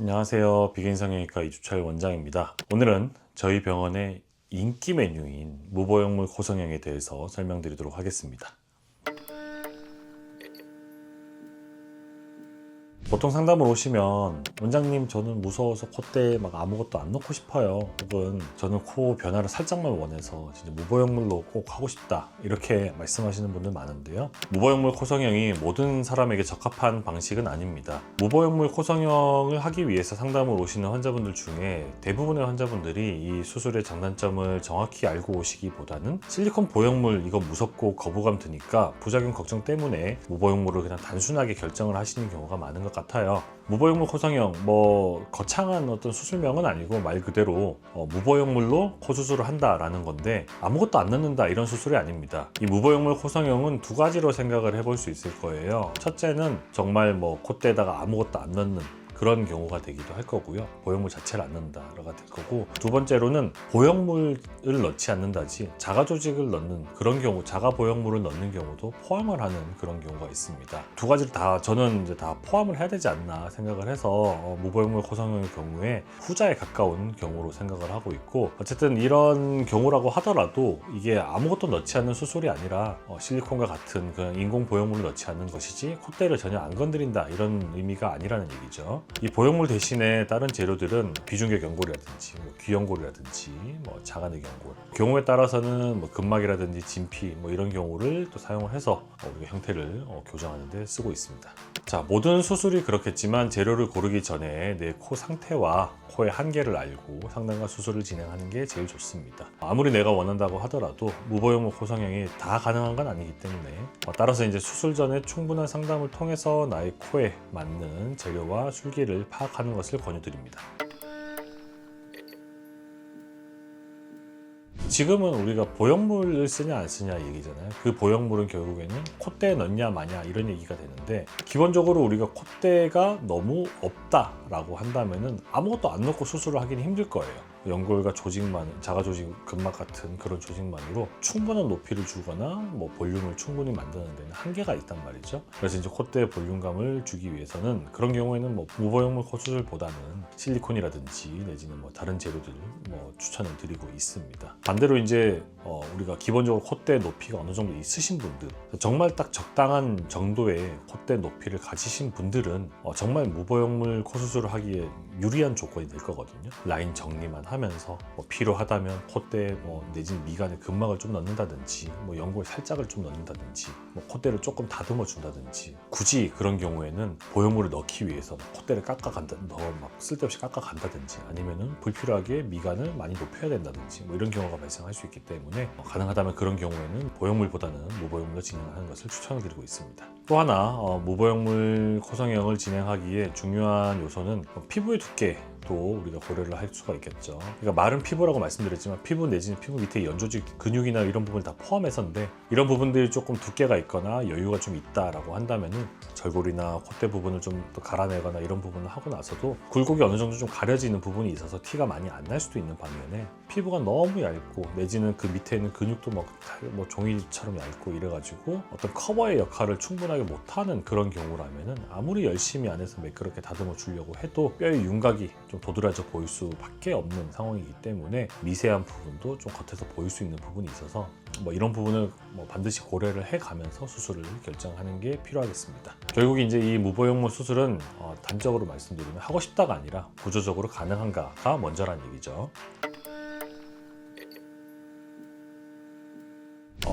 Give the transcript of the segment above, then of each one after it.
안녕하세요. 비계인 성형외과 이주철 원장입니다. 오늘은 저희 병원의 인기 메뉴인 무보형물 코성형에 대해서 설명드리도록 하겠습니다. 보통 상담을 오시면 원장님 저는 무서워서 콧대에 막 아무것도 안 넣고 싶어요, 혹은 저는 코 변화를 살짝만 원해서 진짜 무보형물로 꼭 하고 싶다, 이렇게 말씀하시는 분들 많은데요, 무보형물 코성형이 모든 사람에게 적합한 방식은 아닙니다. 무보형물 코성형을 하기 위해서 상담을 오시는 환자분들 중에 대부분의 환자분들이 이 수술의 장단점을 정확히 알고 오시기보다는 실리콘 보형물 이거 무섭고 거부감 드니까 부작용 걱정 때문에 무보형물을 그냥 단순하게 결정을 하시는 경우가 많은 것 같아요. 무보형물 코성형, 거창한 어떤 수술명은 아니고 말 그대로 무보형물로 코 수술을 한다라는 건데, 아무것도 안 넣는다 이런 수술이 아닙니다. 이 무보형물 코성형은 두 가지로 생각을 해볼 수 있을 거예요. 첫째는 정말 콧대에다가 아무것도 안 넣는 그런 경우가 되기도 할 거고요. 보형물 자체를 안 넣는다가 될 거고, 두 번째로는 보형물을 넣지 않는다지 자가 조직을 넣는 그런 경우, 자가 보형물을 넣는 경우도 포함을 하는 그런 경우가 있습니다. 두 가지를 다 저는 이제 다 포함을 해야 되지 않나 생각을 해서 무보형물 코성형의 경우에 후자에 가까운 경우로 생각을 하고 있고, 어쨌든 이런 경우라고 하더라도 이게 아무것도 넣지 않는 수술이 아니라 실리콘과 같은 그냥 인공 보형물을 넣지 않는 것이지 콧대를 전혀 안 건드린다 이런 의미가 아니라는 얘기죠. 이 보형물 대신에 다른 재료들은 비중격 연골이라든지 귀연골이라든지 자간의 연골, 경우에 따라서는 근막이라든지 진피 이런 경우를 또 사용을 해서 우리가 형태를 교정하는 데 쓰고 있습니다. 자, 모든 수술이 그렇겠지만 재료를 고르기 전에 내 코 상태와 코의 한계를 알고 상담과 수술을 진행하는 게 제일 좋습니다. 아무리 내가 원한다고 하더라도 무보형물 코성형이 다 가능한 건 아니기 때문에 따라서 이제 수술 전에 충분한 상담을 통해서 나의 코에 맞는 재료와 술기를 파악하는 것을 권유드립니다. 지금은 우리가 보형물을 쓰냐 안 쓰냐 얘기잖아요. 그 보형물은 결국에는 콧대에 넣냐 마냐 이런 얘기가 되는데, 기본적으로 우리가 콧대가 너무 없다라고 한다면은 아무것도 안 넣고 수술을 하기는 힘들 거예요. 연골과 조직만, 자가 조직, 근막 같은 그런 조직만으로 충분한 높이를 주거나 볼륨을 충분히 만드는 데는 한계가 있단 말이죠. 그래서 이제 콧대에 볼륨감을 주기 위해서는 그런 경우에는 무보형물 코수술보다는 실리콘이라든지 내지는 다른 재료들 추천을 드리고 있습니다. 반대로 이제 우리가 기본적으로 콧대 높이가 어느 정도 있으신 분들, 정말 딱 적당한 정도의 콧대 높이를 가지신 분들은 정말 무보형물 코수술을 하기에 유리한 조건이 될 거거든요. 라인 정리만 하면서 필요하다면 콧대에 내지는 미간에 근막을 좀 넣는다든지 연골 살짝을 좀 넣는다든지 콧대를 조금 다듬어 준다든지, 굳이 그런 경우에는 보형물을 넣기 위해서 콧대를 깎아간다, 쓸데없이 깎아간다든지, 아니면은 불필요하게 미간을 많이 높여야 된다든지 이런 경우가 발생할 수 있기 때문에 가능하다면 그런 경우에는 보형물보다는 무보형물로 진행하는 것을 추천을 드리고 있습니다. 또 하나 무보형물 코성형을 진행하기에 중요한 요소는 피부의 두께도 우리가 고려를 할 수가 있겠죠. 그러니까 마른 피부라고 말씀드렸지만 피부 내지는 피부 밑에 연조직 근육이나 이런 부분을 다 포함해서인데, 이런 부분들이 조금 두께가 있거나 여유가 좀 있다라고 한다면은 절골이나 콧대 부분을 좀 또 갈아내거나 이런 부분을 하고 나서도 굴곡이 어느 정도 좀 가려지는 부분이 있어서 티가 많이 안 날 수도 있는 반면에, 피부가 너무 얇고 내지는 그 밑에 있는 근육도 종이처럼 얇고 이래가지고 어떤 커버의 역할을 충분하게 못하는 그런 경우라면은 아무리 열심히 안에서 매끄럽게 다듬어 주려고 해도 뼈의 윤곽이 좀 도드라져 보일 수밖에 없는 상황이기 때문에 미세한 부분도 좀 겉에서 보일 수 있는 부분이 있어서 이런 부분을 반드시 고려를 해가면서 수술을 결정하는 게 필요하겠습니다. 결국 이제 이 무보형물 수술은 단적으로 말씀드리면 하고 싶다가 아니라 구조적으로 가능한가가 먼저란 얘기죠.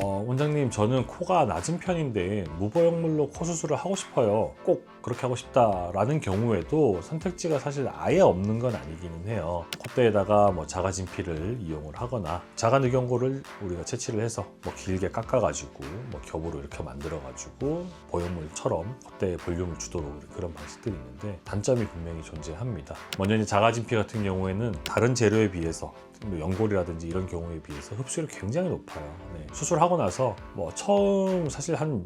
원장님 저는 코가 낮은 편인데 무보형물로 코 수술을 하고 싶어요, 꼭 그렇게 하고 싶다라는 경우에도 선택지가 사실 아예 없는 건 아니기는 해요. 콧대에다가 자가진피를 이용을 하거나 자가늑연골을 우리가 채취를 해서 길게 깎아가지고 겹으로 이렇게 만들어가지고 보형물처럼 콧대에 볼륨을 주도록 그런 방식들이 있는데, 단점이 분명히 존재합니다. 먼저 이제 자가진피 같은 경우에는 다른 재료에 비해서 연골이라든지 이런 경우에 비해서 흡수율이 굉장히 높아요. 네. 수술하고 나서 처음 사실 한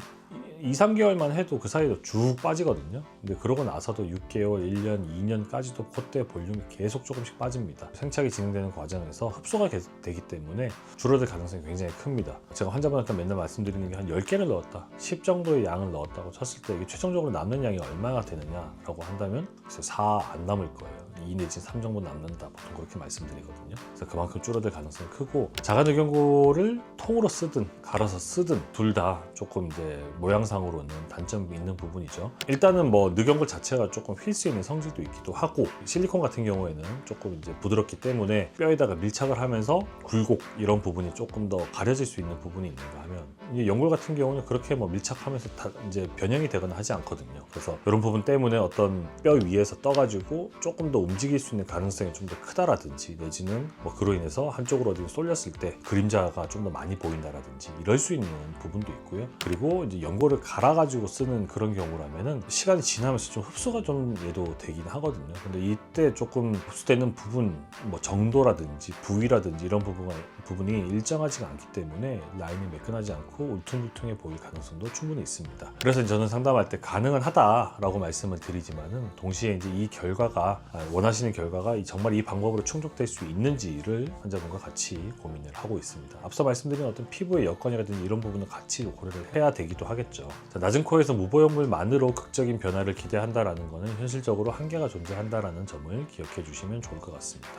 2, 3개월만 해도 그 사이로 쭉 빠지거든요. 근데 그러고 나서도 6개월, 1년, 2년까지도 콧대 볼륨이 계속 조금씩 빠집니다. 생착이 진행되는 과정에서 흡수가 되기 때문에 줄어들 가능성이 굉장히 큽니다. 제가 환자분한테 맨날 말씀드리는 게 한 10개를 넣었다, 10 정도의 양을 넣었다고 쳤을 때 이게 최종적으로 남는 양이 얼마나 되느냐라고 한다면 4 안 남을 거예요. 2 내지 3 정도 남는다, 보통 그렇게 말씀드리거든요. 그래서 그만큼 줄어들 가능성이 크고, 자가누경고를 통으로 쓰든 갈아서 쓰든 둘 다 조금 이제 모양상으로는 단점이 있는 부분이죠. 일단은 뭐 누경골 자체가 조금 휠 수 있는 성질도 있기도 하고, 실리콘 같은 경우에는 조금 이제 부드럽기 때문에 뼈에다가 밀착을 하면서 굴곡 이런 부분이 조금 더 가려질 수 있는 부분이 있는가 하면, 이 연골 같은 경우는 그렇게 뭐 밀착하면서 다 이제 변형이 되거나 하지 않거든요. 그래서 이런 부분 때문에 어떤 뼈 위에서 떠가지고 조금 더 움직일 수 있는 가능성이 좀 더 크다라든지, 내지는 뭐 그로 인해서 한쪽으로 어디 쏠렸을 때 그림자가 좀 더 많이 보인다라든지 이럴 수 있는 부분도 있고요. 그리고 이제 연골을 갈아가지고 쓰는 그런 경우라면은 시간이 지나면서 좀 흡수가 좀 얘도 되긴 하거든요. 근데 이때 조금 흡수되는 부분 뭐 정도라든지 부위라든지 이런 부분이 일정하지가 않기 때문에 라인이 매끈하지 않고 울퉁불퉁해 보일 가능성도 충분히 있습니다. 그래서 저는 상담할 때 가능은 하다라고 말씀을 드리지만은, 동시에 이제 이 결과가 원하시는 결과가 정말 이 방법으로 충족될 수 있는지를 환자분과 같이 고민을 하고 있습니다. 앞서 말씀드린 어떤 피부의 여건이라든지 이런 부분을 같이 고려를 해야 되기도 하겠죠. 낮은 코에서 무보형물만으로 극적인 변화를 기대한다라는 것은 현실적으로 한계가 존재한다라는 점을 기억해 주시면 좋을 것 같습니다.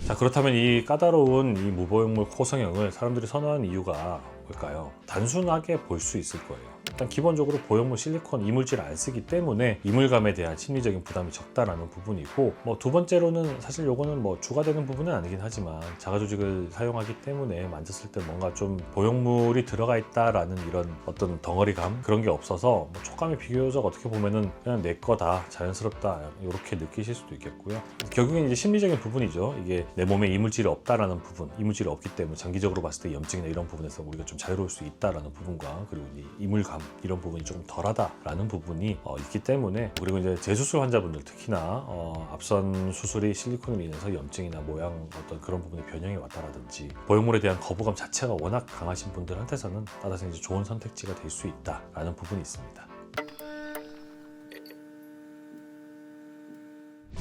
자, 그렇다면 이 까다로운 이 무보형물 코 성형을 사람들이 선호하는 이유가 뭘까요? 단순하게 볼 수 있을 거예요. 일단 기본적으로 보형물 실리콘 이물질을 안 쓰기 때문에 이물감에 대한 심리적인 부담이 적다라는 부분이고, 뭐 두 번째로는 사실 요거는 뭐 주가 되는 부분은 아니긴 하지만 자가조직을 사용하기 때문에 만졌을 때 뭔가 좀 보형물이 들어가 있다라는 이런 어떤 덩어리감, 그런 게 없어서 뭐 촉감이 비교적 어떻게 보면은 그냥 내 거다, 자연스럽다 이렇게 느끼실 수도 있겠고요. 결국엔 이제 심리적인 부분이죠. 이게 내 몸에 이물질이 없다라는 부분, 이물질이 없기 때문에 장기적으로 봤을 때 염증이나 이런 부분에서 우리가 좀 자유로울 수 있다라는 부분과, 그리고 이 이물감 이런 부분이 조금 덜하다라는 부분이 있기 때문에, 그리고 이제 재수술 환자분들 특히나 앞선 수술이 실리콘으로 인해서 염증이나 모양 어떤 그런 부분이 변형이 왔다라든지 보형물에 대한 거부감 자체가 워낙 강하신 분들한테서는 따라서 이제 좋은 선택지가 될 수 있다라는 부분이 있습니다.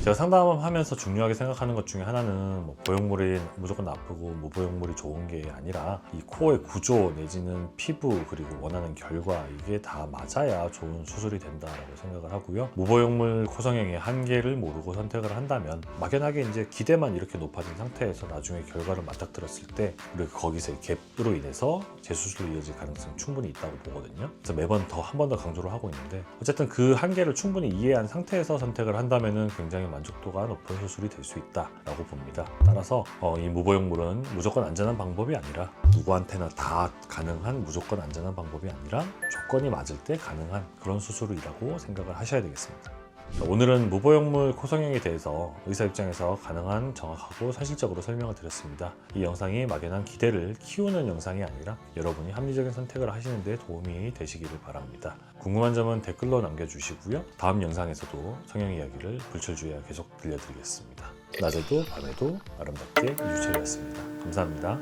제가 상담하면서 중요하게 생각하는 것 중에 하나는 뭐 보형물이 무조건 나쁘고 무보형물이 좋은 게 아니라 이 코어의 구조 내지는 피부 그리고 원하는 결과, 이게 다 맞아야 좋은 수술이 된다라고 생각을 하고요. 무보형물 코성형의 한계를 모르고 선택을 한다면 막연하게 이제 기대만 이렇게 높아진 상태에서 나중에 결과를 맞닥뜨렸을 때 우리가 거기서의 갭으로 인해서 재수술로 이어질 가능성이 충분히 있다고 보거든요. 그래서 매번 한 번 더 강조를 하고 있는데, 어쨌든 그 한계를 충분히 이해한 상태에서 선택을 한다면은 굉장히 만족도가 높은 수술이 될 수 있다라고 봅니다. 따라서 이 무보형물은 무조건 안전한 방법이 아니라, 누구한테나 다 가능한 무조건 안전한 방법이 아니라 조건이 맞을 때 가능한 그런 수술이라고 생각을 하셔야 되겠습니다. 오늘은 무보형물 코성형에 대해서 의사 입장에서 가능한, 정확하고 사실적으로 설명을 드렸습니다. 이 영상이 막연한 기대를 키우는 영상이 아니라 여러분이 합리적인 선택을 하시는 데 도움이 되시기를 바랍니다. 궁금한 점은 댓글로 남겨주시고요. 다음 영상에서도 성형 이야기를 불철주야 계속 들려드리겠습니다. 낮에도 밤에도 아름답게 이주철이었습니다. 감사합니다.